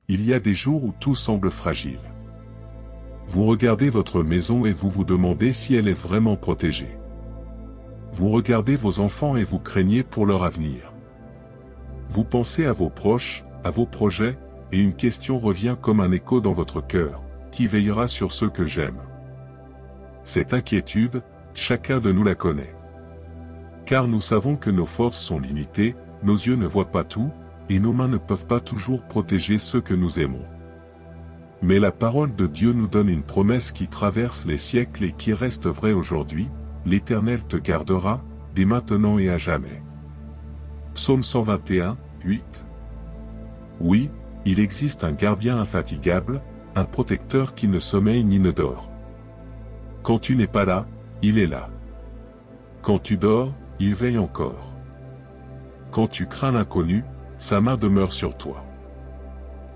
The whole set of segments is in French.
Il y a des jours où tout semble fragile. Vous regardez votre maison et vous vous demandez si elle est vraiment protégée. Vous regardez vos enfants et vous craignez pour leur avenir. Vous pensez à vos proches, à vos projets, et une question revient comme un écho dans votre cœur: qui veillera sur ceux que j'aime? Cette inquiétude, chacun de nous la connaît. Car nous savons que nos forces sont limitées, nos yeux ne voient pas tout, et nos mains ne peuvent pas toujours protéger ceux que nous aimons. Mais la parole de Dieu nous donne une promesse qui traverse les siècles et qui reste vraie aujourd'hui: l'Éternel te gardera, dès maintenant et à jamais. Psaume 121, 8. Oui, il existe un gardien infatigable, un protecteur qui ne sommeille ni ne dort. Quand tu n'es pas là, il est là. Quand tu dors, il veille encore. Quand tu crains l'inconnu, sa main demeure sur toi.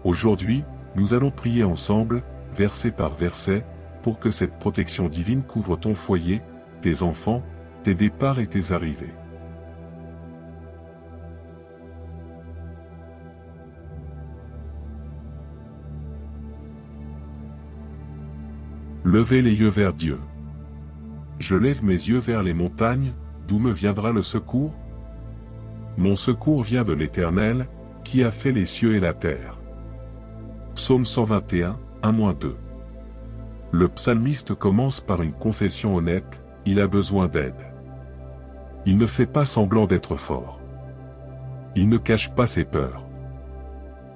Aujourd'hui, nous allons prier ensemble, verset par verset, pour que cette protection divine couvre ton foyer, tes enfants, tes départs et tes arrivées. Levez les yeux vers Dieu. Je lève mes yeux vers les montagnes, d'où me viendra le secours? Mon secours vient de l'Éternel, qui a fait les cieux et la terre. Psaume 121, 1-2. Le psalmiste commence par une confession honnête: il a besoin d'aide. Il ne fait pas semblant d'être fort. Il ne cache pas ses peurs.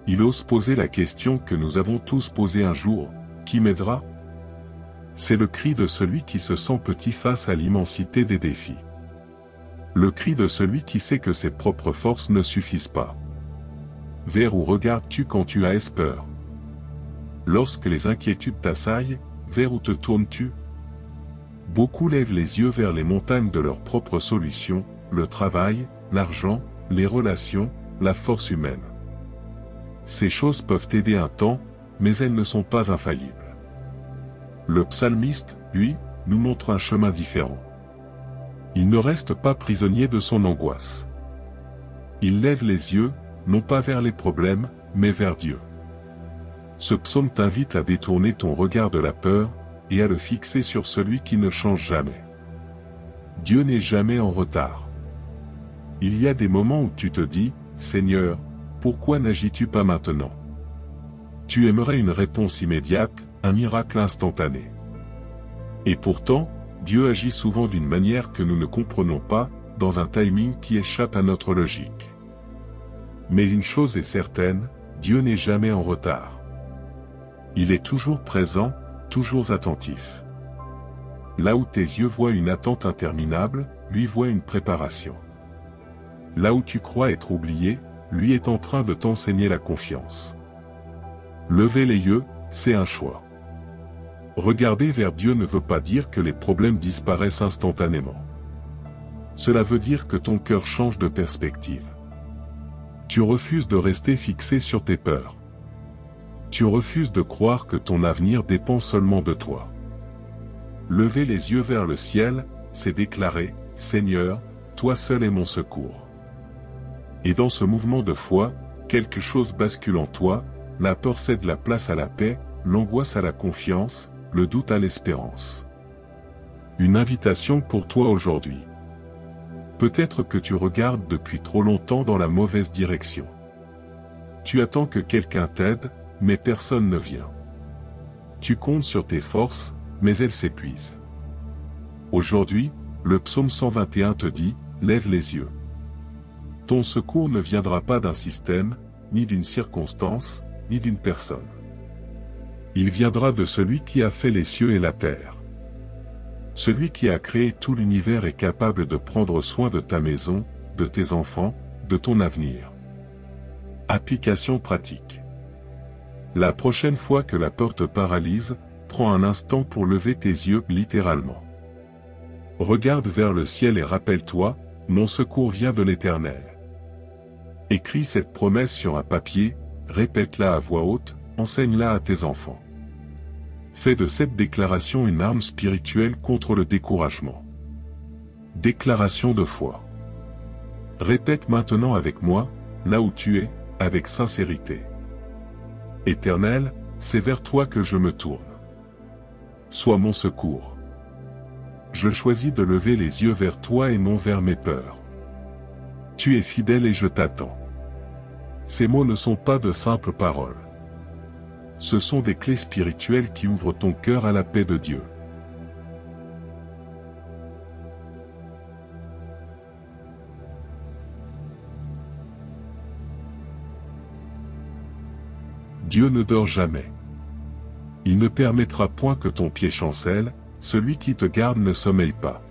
Il ose poser la question que nous avons tous posée un jour: qui m'aidera? C'est le cri de celui qui se sent petit face à l'immensité des défis. Le cri de celui qui sait que ses propres forces ne suffisent pas. Vers où regardes-tu quand tu as peur? Lorsque les inquiétudes t'assaillent, vers où te tournes-tu? Beaucoup lèvent les yeux vers les montagnes de leurs propres solutions: le travail, l'argent, les relations, la force humaine. Ces choses peuvent aider un temps, mais elles ne sont pas infaillibles. Le psalmiste, lui, nous montre un chemin différent. Il ne reste pas prisonnier de son angoisse. Il lève les yeux, non pas vers les problèmes, mais vers Dieu. Ce psaume t'invite à détourner ton regard de la peur, et à le fixer sur celui qui ne change jamais. Dieu n'est jamais en retard. Il y a des moments où tu te dis: Seigneur, pourquoi n'agis-tu pas maintenant? Tu aimerais une réponse immédiate, un miracle instantané. Et pourtant, Dieu agit souvent d'une manière que nous ne comprenons pas, dans un timing qui échappe à notre logique. Mais une chose est certaine, Dieu n'est jamais en retard. Il est toujours présent, toujours attentif. Là où tes yeux voient une attente interminable, lui voit une préparation. Là où tu crois être oublié, lui est en train de t'enseigner la confiance. Lever les yeux, c'est un choix. Regarder vers Dieu ne veut pas dire que les problèmes disparaissent instantanément. Cela veut dire que ton cœur change de perspective. Tu refuses de rester fixé sur tes peurs. Tu refuses de croire que ton avenir dépend seulement de toi. Lever les yeux vers le ciel, c'est déclarer: Seigneur, toi seul es mon secours. Et dans ce mouvement de foi, quelque chose bascule en toi: la peur cède la place à la paix, l'angoisse à la confiance, le doute à l'espérance. Une invitation pour toi aujourd'hui. Peut-être que tu regardes depuis trop longtemps dans la mauvaise direction. Tu attends que quelqu'un t'aide, mais personne ne vient. Tu comptes sur tes forces, mais elles s'épuisent. Aujourd'hui, le psaume 121 te dit: lève les yeux. Ton secours ne viendra pas d'un système, ni d'une circonstance, ni d'une personne. Il viendra de celui qui a fait les cieux et la terre. Celui qui a créé tout l'univers est capable de prendre soin de ta maison, de tes enfants, de ton avenir. Application pratique. La prochaine fois que la peur te paralyse, prends un instant pour lever tes yeux littéralement. Regarde vers le ciel et rappelle-toi: mon secours vient de l'Éternel. Écris cette promesse sur un papier, répète-la à voix haute, enseigne-la à tes enfants. Fais de cette déclaration une arme spirituelle contre le découragement. Déclaration de foi. Répète maintenant avec moi, là où tu es, avec sincérité. Éternel, c'est vers toi que je me tourne. Sois mon secours. Je choisis de lever les yeux vers toi et non vers mes peurs. Tu es fidèle et je t'attends. Ces mots ne sont pas de simples paroles. Ce sont des clés spirituelles qui ouvrent ton cœur à la paix de Dieu. Dieu ne dort jamais. Il ne permettra point que ton pied chancelle, celui qui te garde ne sommeille pas.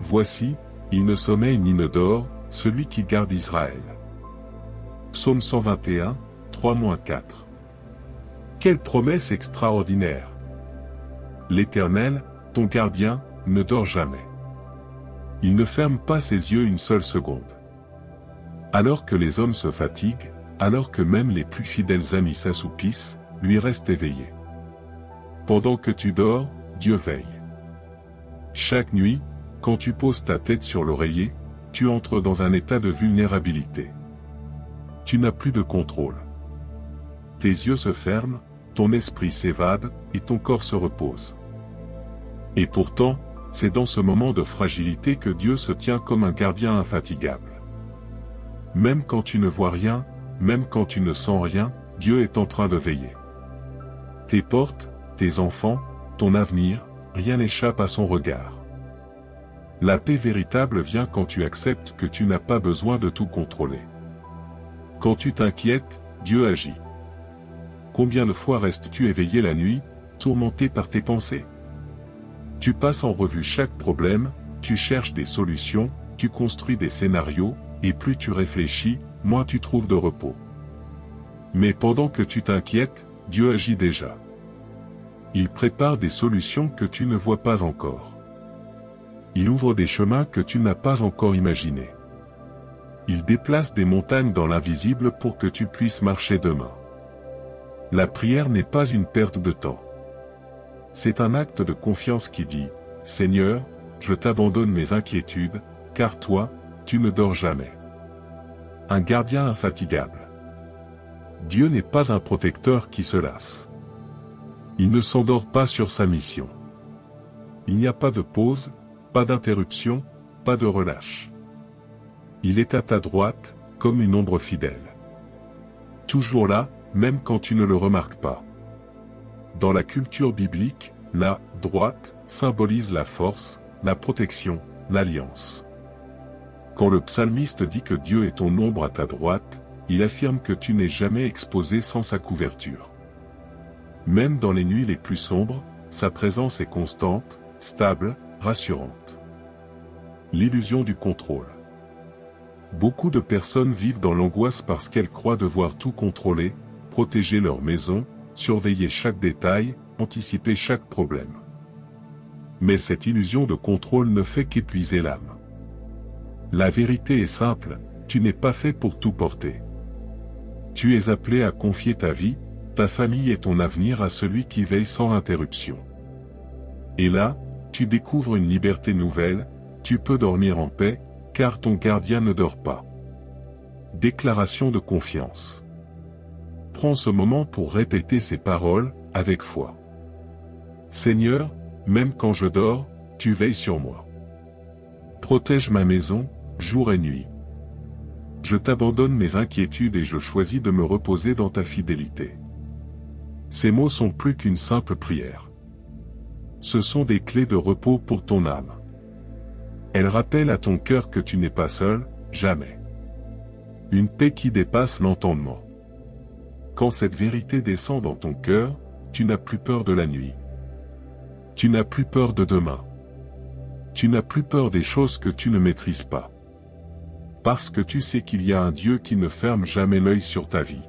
Voici, il ne sommeille ni ne dort, celui qui garde Israël. Psaume 121, 3-4. Quelle promesse extraordinaire! L'Éternel, ton gardien, ne dort jamais. Il ne ferme pas ses yeux une seule seconde. Alors que les hommes se fatiguent, alors que même les plus fidèles amis s'assoupissent, lui reste éveillé. Pendant que tu dors, Dieu veille. Chaque nuit, quand tu poses ta tête sur l'oreiller, tu entres dans un état de vulnérabilité. Tu n'as plus de contrôle. Tes yeux se ferment, ton esprit s'évade, et ton corps se repose. Et pourtant, c'est dans ce moment de fragilité que Dieu se tient comme un gardien infatigable. Même quand tu ne vois rien, même quand tu ne sens rien, Dieu est en train de veiller. Tes portes, tes enfants, ton avenir, rien n'échappe à son regard. La paix véritable vient quand tu acceptes que tu n'as pas besoin de tout contrôler. Quand tu t'inquiètes, Dieu agit. Combien de fois restes-tu éveillé la nuit, tourmenté par tes pensées? Tu passes en revue chaque problème, tu cherches des solutions, tu construis des scénarios, et plus tu réfléchis, moins tu trouves de repos. Mais pendant que tu t'inquiètes, Dieu agit déjà. Il prépare des solutions que tu ne vois pas encore. Il ouvre des chemins que tu n'as pas encore imaginés. Il déplace des montagnes dans l'invisible pour que tu puisses marcher demain. La prière n'est pas une perte de temps. C'est un acte de confiance qui dit, « Seigneur, je t'abandonne mes inquiétudes, car toi, tu ne dors jamais. » Un gardien infatigable. Dieu n'est pas un protecteur qui se lasse. Il ne s'endort pas sur sa mission. Il n'y a pas de pause, pas d'interruption, pas de relâche. Il est à ta droite, comme une ombre fidèle. Toujours là, même quand tu ne le remarques pas. Dans la culture biblique, la droite symbolise la force, la protection, l'alliance. Quand le psalmiste dit que Dieu est ton ombre à ta droite, il affirme que tu n'es jamais exposé sans sa couverture. Même dans les nuits les plus sombres, sa présence est constante, stable, rassurante. L'illusion du contrôle. Beaucoup de personnes vivent dans l'angoisse parce qu'elles croient devoir tout contrôler, protéger leur maison, surveiller chaque détail, anticiper chaque problème. Mais cette illusion de contrôle ne fait qu'épuiser l'âme. La vérité est simple, tu n'es pas fait pour tout porter. Tu es appelé à confier ta vie, ta famille et ton avenir à celui qui veille sans interruption. Et là, tu découvres une liberté nouvelle, tu peux dormir en paix, car ton gardien ne dort pas. Déclaration de confiance. Prends ce moment pour répéter ces paroles, avec foi. Seigneur, même quand je dors, tu veilles sur moi. Protège ma maison, jour et nuit. Je t'abandonne mes inquiétudes et je choisis de me reposer dans ta fidélité. Ces mots sont plus qu'une simple prière. Ce sont des clés de repos pour ton âme. Elles rappellent à ton cœur que tu n'es pas seul, jamais. Une paix qui dépasse l'entendement. Quand cette vérité descend dans ton cœur, tu n'as plus peur de la nuit. Tu n'as plus peur de demain. Tu n'as plus peur des choses que tu ne maîtrises pas. Parce que tu sais qu'il y a un Dieu qui ne ferme jamais l'œil sur ta vie.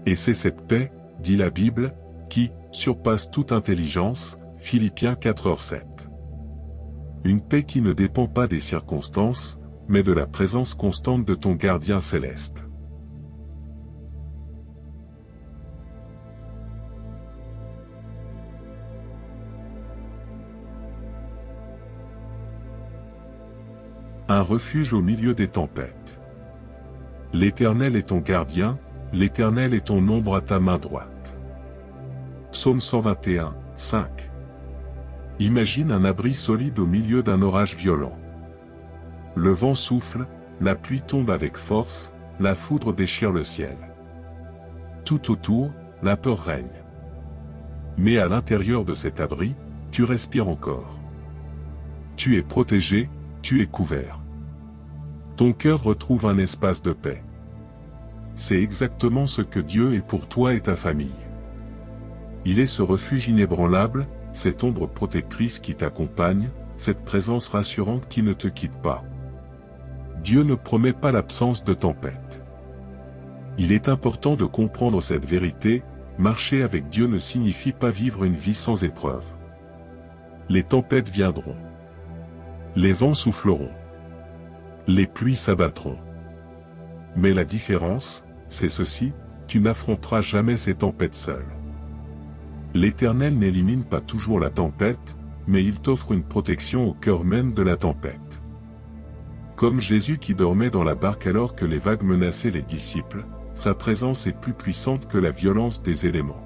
Et c'est cette paix, dit la Bible, qui surpasse toute intelligence, Philippiens 4:7. Une paix qui ne dépend pas des circonstances, mais de la présence constante de ton gardien céleste. Un refuge au milieu des tempêtes. L'Éternel est ton gardien, L'Éternel est ton ombre à ta main droite. Psaume 121, 5. Imagine un abri solide au milieu d'un orage violent. Le vent souffle, la pluie tombe avec force, la foudre déchire le ciel. Tout autour, la peur règne. Mais à l'intérieur de cet abri, tu respires encore. Tu es protégé, tu es couvert. Ton cœur retrouve un espace de paix. C'est exactement ce que Dieu est pour toi et ta famille. Il est ce refuge inébranlable, cette ombre protectrice qui t'accompagne, cette présence rassurante qui ne te quitte pas. Dieu ne promet pas l'absence de tempête. Il est important de comprendre cette vérité, marcher avec Dieu ne signifie pas vivre une vie sans épreuve. Les tempêtes viendront. Les vents souffleront. Les pluies s'abattront. Mais la différence, c'est ceci, tu n'affronteras jamais ces tempêtes seul. L'Éternel n'élimine pas toujours la tempête, mais il t'offre une protection au cœur même de la tempête. Comme Jésus qui dormait dans la barque alors que les vagues menaçaient les disciples, sa présence est plus puissante que la violence des éléments.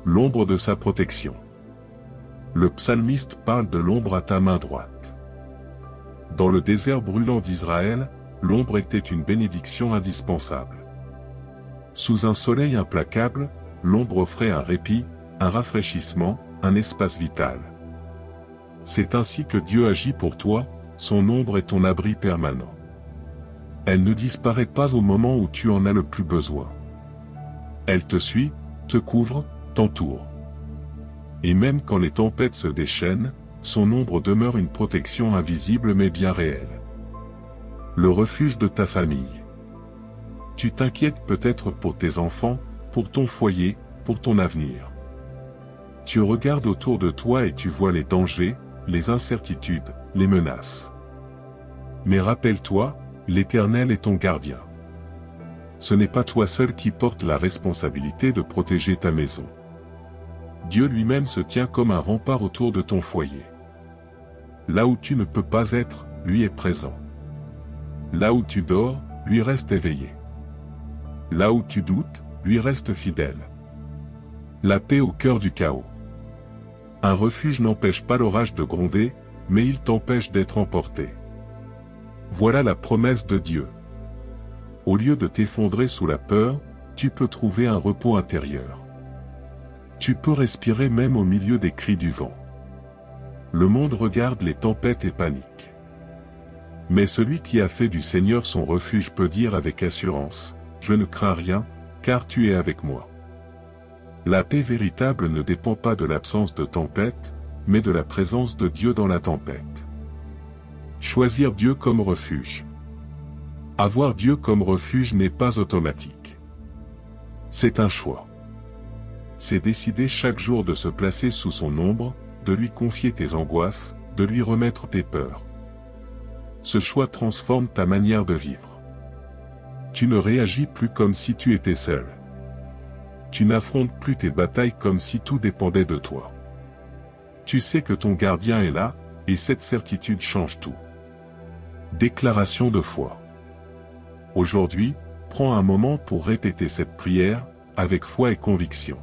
L'ombre de sa protection. Le psalmiste parle de l'ombre à ta main droite. Dans le désert brûlant d'Israël, l'ombre était une bénédiction indispensable. Sous un soleil implacable, l'ombre offrait un répit, un rafraîchissement, un espace vital. C'est ainsi que Dieu agit pour toi, son ombre est ton abri permanent. Elle ne disparaît pas au moment où tu en as le plus besoin. Elle te suit, te couvre, t'entoure. Et même quand les tempêtes se déchaînent, son ombre demeure une protection invisible mais bien réelle. Le refuge de ta famille. Tu t'inquiètes peut-être pour tes enfants, pour ton foyer, pour ton avenir. Tu regardes autour de toi et tu vois les dangers, les incertitudes, les menaces. Mais rappelle-toi, l'Éternel est ton gardien. Ce n'est pas toi seul qui porte la responsabilité de protéger ta maison. Dieu lui-même se tient comme un rempart autour de ton foyer. Là où tu ne peux pas être, lui est présent. Là où tu dors, lui reste éveillé. Là où tu doutes, lui reste fidèle. La paix au cœur du chaos. Un refuge n'empêche pas l'orage de gronder, mais il t'empêche d'être emporté. Voilà la promesse de Dieu. Au lieu de t'effondrer sous la peur, tu peux trouver un repos intérieur. Tu peux respirer même au milieu des cris du vent. Le monde regarde les tempêtes et panique. Mais celui qui a fait du Seigneur son refuge peut dire avec assurance, « Je ne crains rien, car tu es avec moi. » La paix véritable ne dépend pas de l'absence de tempête, mais de la présence de Dieu dans la tempête. Choisir Dieu comme refuge. Avoir Dieu comme refuge n'est pas automatique. C'est un choix. C'est décider chaque jour de se placer sous son ombre, de lui confier tes angoisses, de lui remettre tes peurs. Ce choix transforme ta manière de vivre. Tu ne réagis plus comme si tu étais seul. Tu n'affrontes plus tes batailles comme si tout dépendait de toi. Tu sais que ton gardien est là, et cette certitude change tout. Déclaration de foi. Aujourd'hui, prends un moment pour répéter cette prière, avec foi et conviction.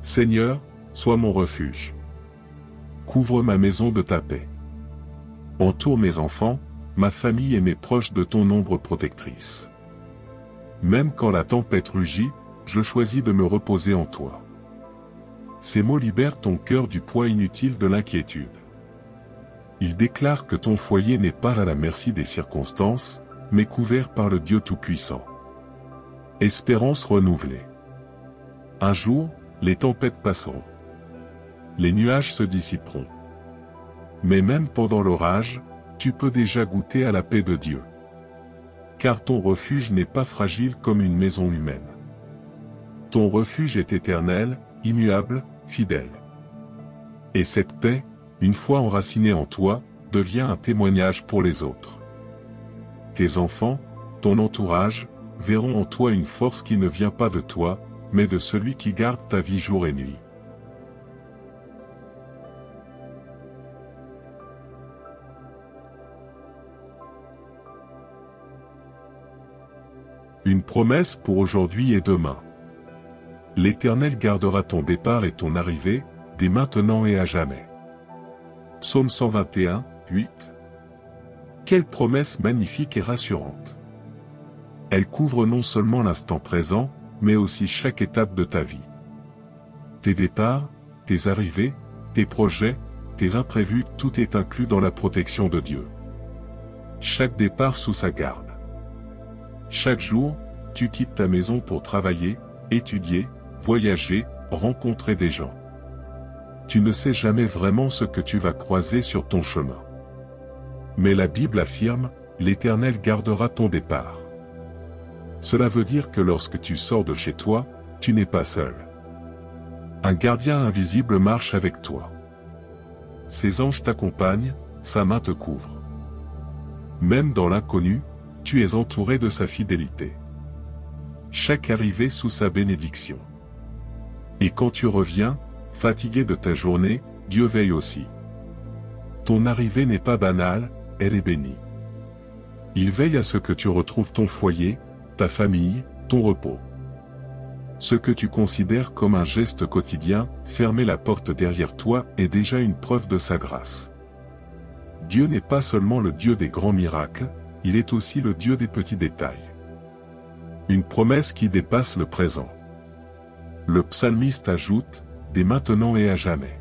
Seigneur, sois mon refuge. Couvre ma maison de ta paix. Entoure mes enfants, ma famille et mes proches de ton ombre protectrice. Même quand la tempête rugit, je choisis de me reposer en toi. Ces mots libèrent ton cœur du poids inutile de l'inquiétude. Ils déclarent que ton foyer n'est pas à la merci des circonstances, mais couvert par le Dieu Tout-Puissant. Espérance renouvelée. Un jour, les tempêtes passeront. Les nuages se dissiperont. Mais même pendant l'orage, tu peux déjà goûter à la paix de Dieu. Car ton refuge n'est pas fragile comme une maison humaine. Ton refuge est éternel, immuable, fidèle. Et cette paix, une fois enracinée en toi, devient un témoignage pour les autres. Tes enfants, ton entourage, verront en toi une force qui ne vient pas de toi, mais de celui qui garde ta vie jour et nuit. Une promesse pour aujourd'hui et demain. L'Éternel gardera ton départ et ton arrivée, dès maintenant et à jamais. Psaume 121, 8. Quelle promesse magnifique et rassurante. Elle couvre non seulement l'instant présent, mais aussi chaque étape de ta vie. Tes départs, tes arrivées, tes projets, tes imprévus, tout est inclus dans la protection de Dieu. Chaque départ sous sa garde. Chaque jour, tu quittes ta maison pour travailler, étudier, voyager, rencontrer des gens. Tu ne sais jamais vraiment ce que tu vas croiser sur ton chemin. Mais la Bible affirme, l'Éternel gardera ton départ. Cela veut dire que lorsque tu sors de chez toi, tu n'es pas seul. Un gardien invisible marche avec toi. Ses anges t'accompagnent, sa main te couvre. Même dans l'inconnu, tu es entouré de sa fidélité. Chaque arrivée sous sa bénédiction. Et quand tu reviens, fatigué de ta journée, Dieu veille aussi. Ton arrivée n'est pas banale, elle est bénie. Il veille à ce que tu retrouves ton foyer, ta famille, ton repos. Ce que tu considères comme un geste quotidien, fermer la porte derrière toi, est déjà une preuve de sa grâce. Dieu n'est pas seulement le Dieu des grands miracles, il est aussi le Dieu des petits détails. Une promesse qui dépasse le présent. Le psalmiste ajoute, dès maintenant et à jamais.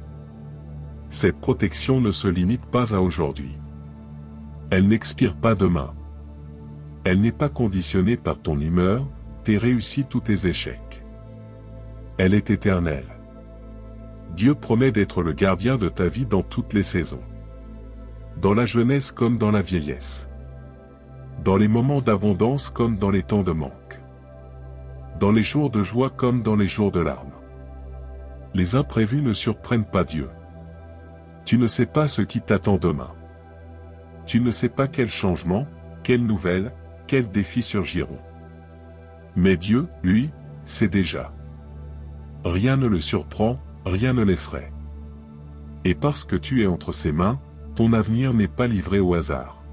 Cette protection ne se limite pas à aujourd'hui. Elle n'expire pas demain. Elle n'est pas conditionnée par ton humeur, tes réussites ou tes échecs. Elle est éternelle. Dieu promet d'être le gardien de ta vie dans toutes les saisons. Dans la jeunesse comme dans la vieillesse. Dans les moments d'abondance comme dans les temps de manque. Dans les jours de joie comme dans les jours de larmes. Les imprévus ne surprennent pas Dieu. Tu ne sais pas ce qui t'attend demain. Tu ne sais pas quel changement, quelle nouvelle, quels défis surgiront. Mais Dieu, lui, sait déjà. Rien ne le surprend, rien ne l'effraie. Et parce que tu es entre ses mains, ton avenir n'est pas livré au hasard.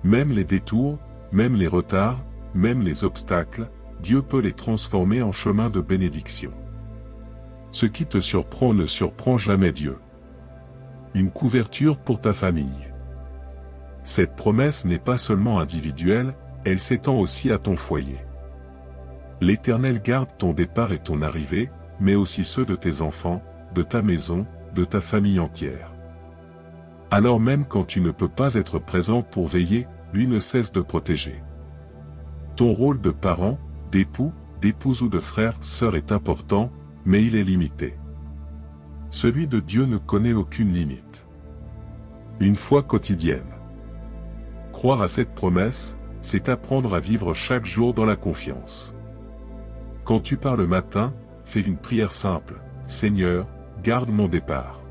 Même les détours, même les retards, même les obstacles, Dieu peut les transformer en chemin de bénédiction. Ce qui te surprend ne surprend jamais Dieu. Une couverture pour ta famille. Cette promesse n'est pas seulement individuelle, elle s'étend aussi à ton foyer. L'Éternel garde ton départ et ton arrivée, mais aussi ceux de tes enfants, de ta maison, de ta famille entière. Alors même quand tu ne peux pas être présent pour veiller, lui ne cesse de protéger. Ton rôle de parent, d'époux, d'épouse ou de frère, sœur est important, mais il est limité. Celui de Dieu ne connaît aucune limite. Une foi quotidienne. Croire à cette promesse, c'est apprendre à vivre chaque jour dans la confiance. Quand tu pars le matin, fais une prière simple, « Seigneur, garde mon départ ».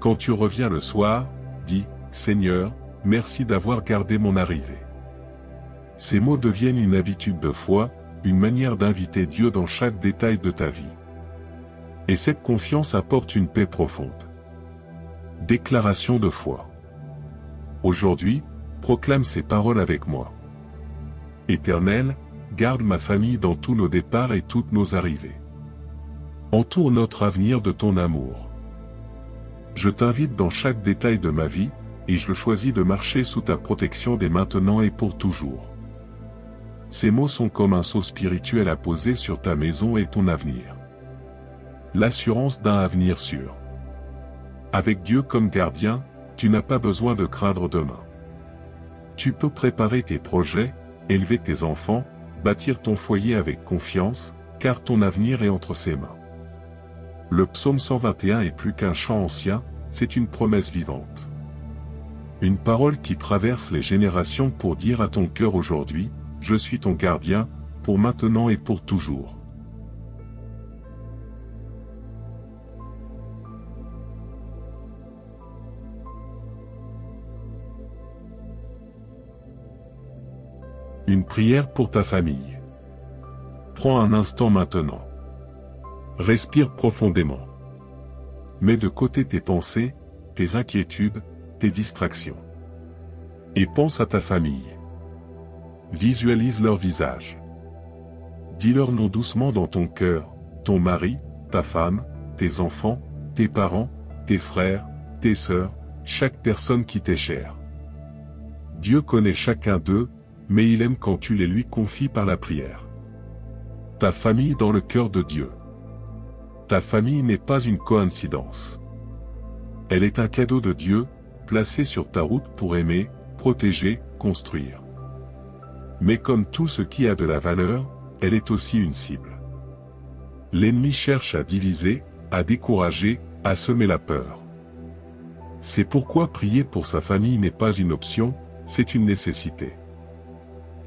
Quand tu reviens le soir, dis, « Seigneur, merci d'avoir gardé mon arrivée ». Ces mots deviennent une habitude de foi, une manière d'inviter Dieu dans chaque détail de ta vie. Et cette confiance apporte une paix profonde. Déclaration de foi. Aujourd'hui, proclame ces paroles avec moi. Éternel, garde ma famille dans tous nos départs et toutes nos arrivées. Entoure notre avenir de ton amour. Je t'invite dans chaque détail de ma vie, et je choisis de marcher sous ta protection dès maintenant et pour toujours. Ces mots sont comme un sceau spirituel à poser sur ta maison et ton avenir. L'assurance d'un avenir sûr. Avec Dieu comme gardien, tu n'as pas besoin de craindre demain. Tu peux préparer tes projets, élever tes enfants, bâtir ton foyer avec confiance, car ton avenir est entre ses mains. Le psaume 121 est plus qu'un chant ancien, c'est une promesse vivante. Une parole qui traverse les générations pour dire à ton cœur aujourd'hui, je suis ton gardien, pour maintenant et pour toujours. Une prière pour ta famille. Prends un instant maintenant. Respire profondément. Mets de côté tes pensées, tes inquiétudes, tes distractions. Et pense à ta famille. Visualise leur visage. Dis leur nom doucement dans ton cœur, ton mari, ta femme, tes enfants, tes parents, tes frères, tes sœurs, chaque personne qui t'est chère. Dieu connaît chacun d'eux, mais il aime quand tu les lui confies par la prière. Ta famille dans le cœur de Dieu. Ta famille n'est pas une coïncidence. Elle est un cadeau de Dieu, placé sur ta route pour aimer, protéger, construire. Mais comme tout ce qui a de la valeur, elle est aussi une cible. L'ennemi cherche à diviser, à décourager, à semer la peur. C'est pourquoi prier pour sa famille n'est pas une option, c'est une nécessité.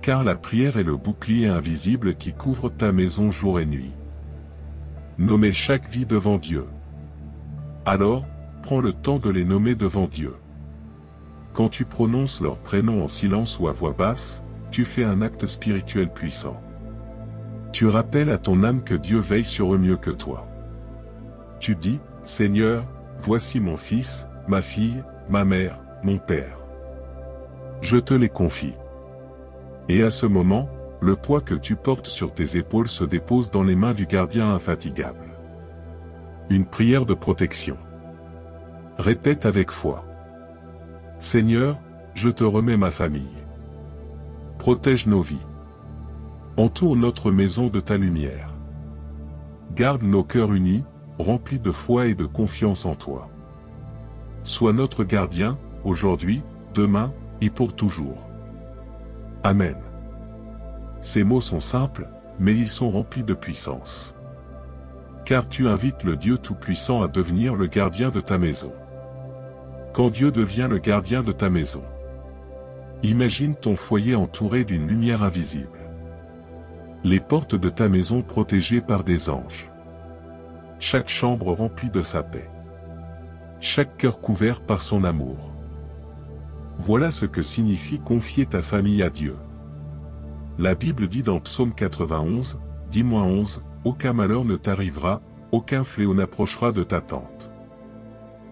Car la prière est le bouclier invisible qui couvre ta maison jour et nuit. Nommez chaque vie devant Dieu. Alors, prends le temps de les nommer devant Dieu. Quand tu prononces leur prénom en silence ou à voix basse, tu fais un acte spirituel puissant. Tu rappelles à ton âme que Dieu veille sur eux mieux que toi. Tu dis, Seigneur, voici mon fils, ma fille, ma mère, mon père. Je te les confie. Et à ce moment, le poids que tu portes sur tes épaules se dépose dans les mains du gardien infatigable. Une prière de protection. Répète avec foi. Seigneur, je te remets ma famille. Protège nos vies. Entoure notre maison de ta lumière. Garde nos cœurs unis, remplis de foi et de confiance en toi. Sois notre gardien, aujourd'hui, demain, et pour toujours. Amen. Ces mots sont simples, mais ils sont remplis de puissance. Car tu invites le Dieu Tout-Puissant à devenir le gardien de ta maison. Quand Dieu devient le gardien de ta maison, imagine ton foyer entouré d'une lumière invisible. Les portes de ta maison protégées par des anges. Chaque chambre remplie de sa paix. Chaque cœur couvert par son amour. Voilà ce que signifie confier ta famille à Dieu. La Bible dit dans Psaume 91, 10-11, « Aucun malheur ne t'arrivera, aucun fléau n'approchera de ta tente.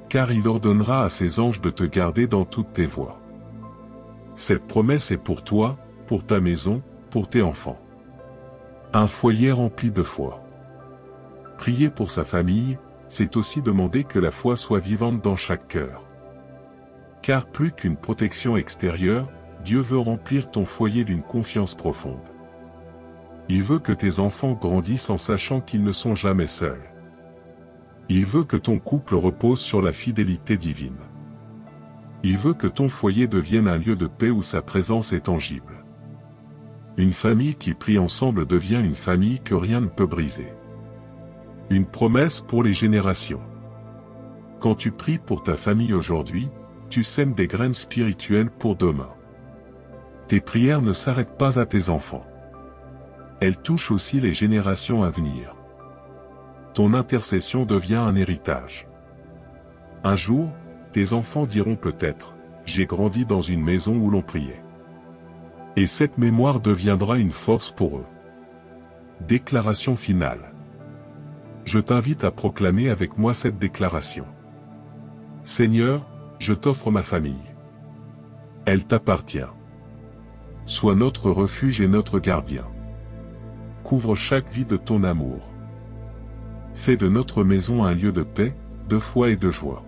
Car il ordonnera à ses anges de te garder dans toutes tes voies. » Cette promesse est pour toi, pour ta maison, pour tes enfants. Un foyer rempli de foi. Prier pour sa famille, c'est aussi demander que la foi soit vivante dans chaque cœur. Car plus qu'une protection extérieure, Dieu veut remplir ton foyer d'une confiance profonde. Il veut que tes enfants grandissent en sachant qu'ils ne sont jamais seuls. Il veut que ton couple repose sur la fidélité divine. Il veut que ton foyer devienne un lieu de paix où sa présence est tangible. Une famille qui prie ensemble devient une famille que rien ne peut briser. Une promesse pour les générations. Quand tu pries pour ta famille aujourd'hui, tu sèmes des graines spirituelles pour demain. Tes prières ne s'arrêtent pas à tes enfants. Elles touchent aussi les générations à venir. Ton intercession devient un héritage. Un jour, tes enfants diront peut-être, « J'ai grandi dans une maison où l'on priait. » Et cette mémoire deviendra une force pour eux. Déclaration finale. Je t'invite à proclamer avec moi cette déclaration. Seigneur, je t'offre ma famille. Elle t'appartient. Sois notre refuge et notre gardien. Couvre chaque vie de ton amour. Fais de notre maison un lieu de paix, de foi et de joie.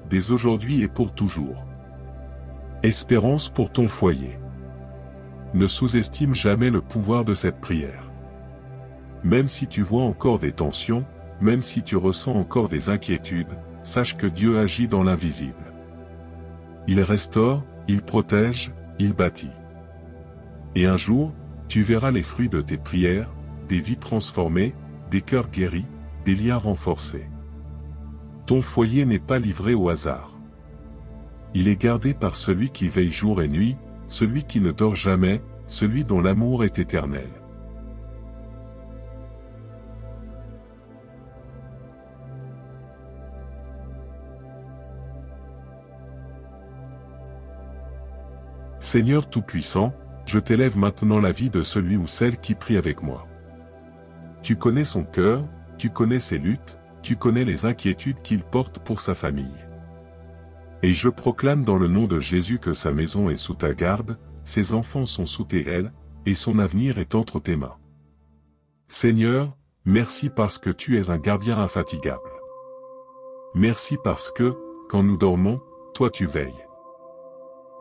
Dès aujourd'hui et pour toujours. Espérance pour ton foyer. Ne sous-estime jamais le pouvoir de cette prière. Même si tu vois encore des tensions, même si tu ressens encore des inquiétudes, sache que Dieu agit dans l'invisible. Il restaure, il protège, il bâtit. Et un jour, tu verras les fruits de tes prières, des vies transformées, des cœurs guéris, des liens renforcés. Ton foyer n'est pas livré au hasard. Il est gardé par celui qui veille jour et nuit, celui qui ne dort jamais, celui dont l'amour est éternel. Seigneur Tout-Puissant, je t'élève maintenant la vie de celui ou celle qui prie avec moi. Tu connais son cœur, tu connais ses luttes, tu connais les inquiétudes qu'il porte pour sa famille. Et je proclame dans le nom de Jésus que sa maison est sous ta garde, ses enfants sont sous tes ailes, et son avenir est entre tes mains. Seigneur, merci parce que tu es un gardien infatigable. Merci parce que, quand nous dormons, toi tu veilles.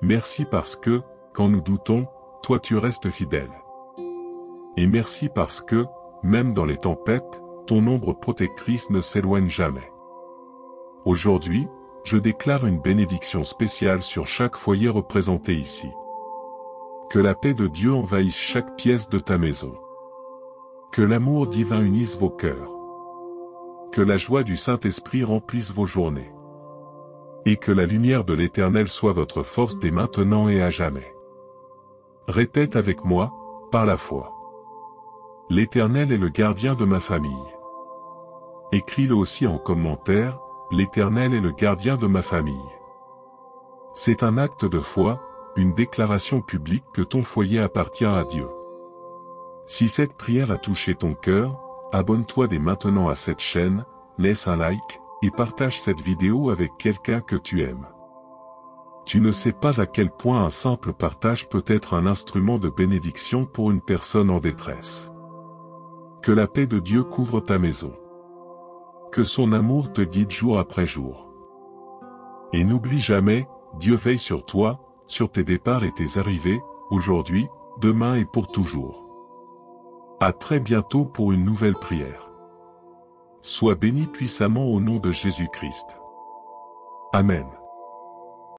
Merci parce que, quand nous doutons, toi tu restes fidèle. Et merci parce que, même dans les tempêtes, ton ombre protectrice ne s'éloigne jamais. Aujourd'hui, je déclare une bénédiction spéciale sur chaque foyer représenté ici. Que la paix de Dieu envahisse chaque pièce de ta maison. Que l'amour divin unisse vos cœurs. Que la joie du Saint-Esprit remplisse vos journées. Et que la lumière de l'Éternel soit votre force dès maintenant et à jamais. Répète avec moi, par la foi. L'Éternel est le gardien de ma famille. Écris-le aussi en commentaire, l'Éternel est le gardien de ma famille. C'est un acte de foi, une déclaration publique que ton foyer appartient à Dieu. Si cette prière a touché ton cœur, abonne-toi dès maintenant à cette chaîne, laisse un like, et partage cette vidéo avec quelqu'un que tu aimes. Tu ne sais pas à quel point un simple partage peut être un instrument de bénédiction pour une personne en détresse. Que la paix de Dieu couvre ta maison. Que son amour te guide jour après jour. Et n'oublie jamais, Dieu veille sur toi, sur tes départs et tes arrivées, aujourd'hui, demain et pour toujours. À très bientôt pour une nouvelle prière. Sois béni puissamment au nom de Jésus-Christ. Amen.